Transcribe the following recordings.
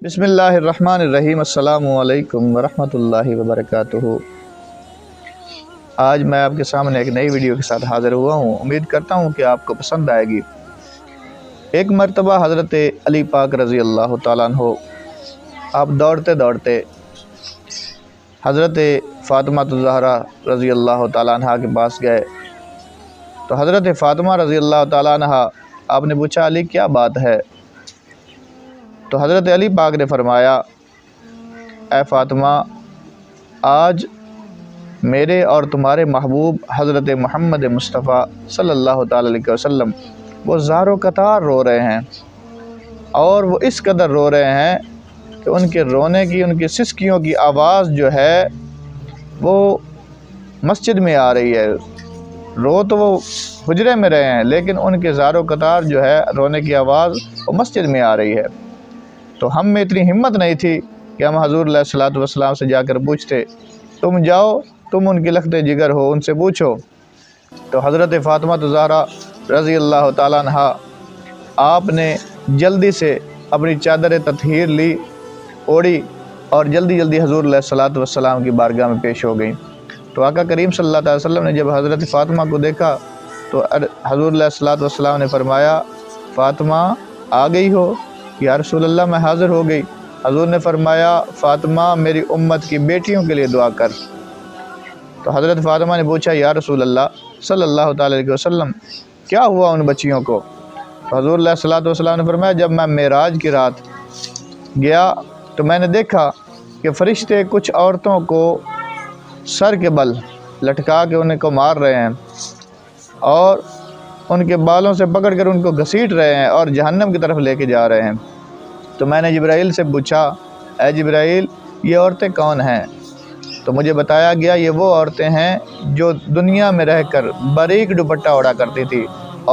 بسم اللہ الرحمن الرحیم۔ السلام علیکم ورحمۃ اللہ وبرکاتہ۔ آج میں آپ کے سامنے ایک نئی ویڈیو کے ساتھ حاضر ہوا ہوں۔ امید کرتا ہوں کہ آپ کو پسند آئے گی۔ ایک مرتبہ حضرت علی پاک رضی اللہ تعالیٰ عنہ آپ دوڑتے دوڑتے حضرت فاطمہ الزہرا رضی اللہ تعالیٰ عنہ کے پاس گئے تو حضرت فاطمہ رضی اللہ تعالیٰ عنہ آپ نے پوچھا، علی کیا بات ہے؟ تو حضرت علی پاک نے فرمایا، اے فاطمہ، آج میرے اور تمہارے محبوب حضرت محمد مصطفیٰ صلی اللہ تعالیٰ علیہ وسلم وہ زار و قطار رو رہے ہیں، اور وہ اس قدر رو رہے ہیں کہ ان کے رونے کی، ان کی سسکیوں کی آواز جو ہے وہ مسجد میں آ رہی ہے۔ رو تو وہ حجرے میں رہے ہیں، لیکن ان کے زار و قطار جو ہے رونے کی آواز وہ مسجد میں آ رہی ہے۔ تو ہم میں اتنی ہمت نہیں تھی کہ ہم حضور علیہ الصلوۃ والسلام سے جا کر پوچھتے، تم جاؤ، تم ان کے لخت جگر ہو، ان سے پوچھو۔ تو حضرت فاطمہ الزہرا رضی اللہ تعالیٰ عنہ آپ نے جلدی سے اپنی چادر تطہیر لی، اوڑھی، اور جلدی جلدی حضور علیہ الصلوۃ والسلام کی بارگاہ میں پیش ہو گئیں۔ تو آقا کریم صلی اللہ علیہ وسلم نے جب حضرت فاطمہ کو دیکھا تو حضور علیہ الصلوۃ والسلام نے فرمایا، فاطمہ آ گئی ہو؟ یا رسول اللہ میں حاضر ہو گئی۔ حضور نے فرمایا، فاطمہ میری امت کی بیٹیوں کے لیے دعا کر۔ تو حضرت فاطمہ نے پوچھا، یا رسول اللہ صلی اللہ تعالیٰ علیہ وسلم کیا ہوا ان بچیوں کو؟ تو حضور علیہ الصلوۃ والسلام نے فرمایا، جب میں معراج کی رات گیا تو میں نے دیکھا کہ فرشتے کچھ عورتوں کو سر کے بل لٹکا کے ان کو مار رہے ہیں اور ان کے بالوں سے پکڑ کر ان کو گھسیٹ رہے ہیں اور جہنم کی طرف لے کے جا رہے ہیں۔ تو میں نے جبرائیل سے پوچھا، اے جبرائیل، یہ عورتیں کون ہیں؟ تو مجھے بتایا گیا، یہ وہ عورتیں ہیں جو دنیا میں رہ کر باریک دوپٹہ اوڑھا کرتی تھی،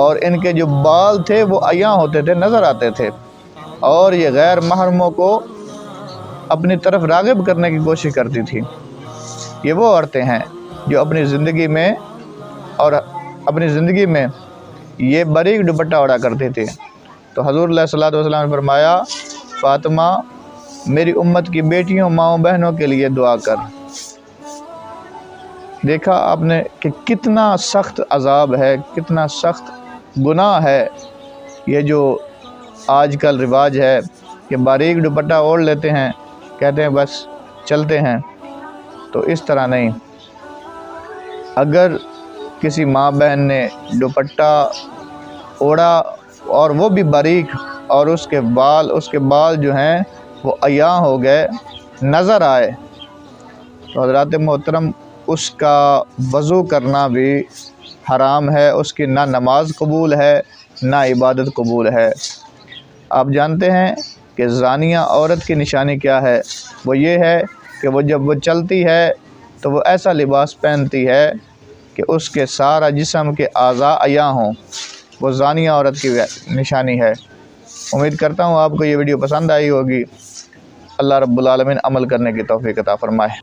اور ان کے جو بال تھے وہ عیاں ہوتے تھے، نظر آتے تھے، اور یہ غیر محرموں کو اپنی طرف راغب کرنے کی کوشش کرتی تھی۔ یہ وہ عورتیں ہیں جو اپنی زندگی میں یہ باریک دوپٹہ اوڑھا کرتے تھے۔ تو حضور علیہ الصلوۃ والسلام نے فرمایا، فاطمہ میری امت کی بیٹیوں، ماؤں، بہنوں کے لیے دعا کر۔ دیکھا آپ نے کہ کتنا سخت عذاب ہے، کتنا سخت گناہ ہے یہ جو آج کل رواج ہے کہ باریک دوپٹہ اوڑھ لیتے ہیں، کہتے ہیں بس چلتے ہیں۔ تو اس طرح نہیں، اگر کسی ماں بہن نے دوپٹہ اوڑھا اور وہ بھی باریک، اور اس کے بال جو ہیں وہ عیاں ہو گئے، نظر آئے، تو حضرات محترم اس کا وضو کرنا بھی حرام ہے، اس کی نہ نماز قبول ہے نہ عبادت قبول ہے۔ آپ جانتے ہیں کہ زانیہ عورت کی نشانی کیا ہے؟ وہ یہ ہے کہ وہ جب وہ چلتی ہے تو وہ ایسا لباس پہنتی ہے کہ اس کے سارا جسم کے اعضاء عیاں ہوں، وہ زانیہ عورت کی نشانی ہے۔ امید کرتا ہوں آپ کو یہ ویڈیو پسند آئی ہوگی۔ اللہ رب العالمین عمل کرنے کی توفیق عطا فرمائے۔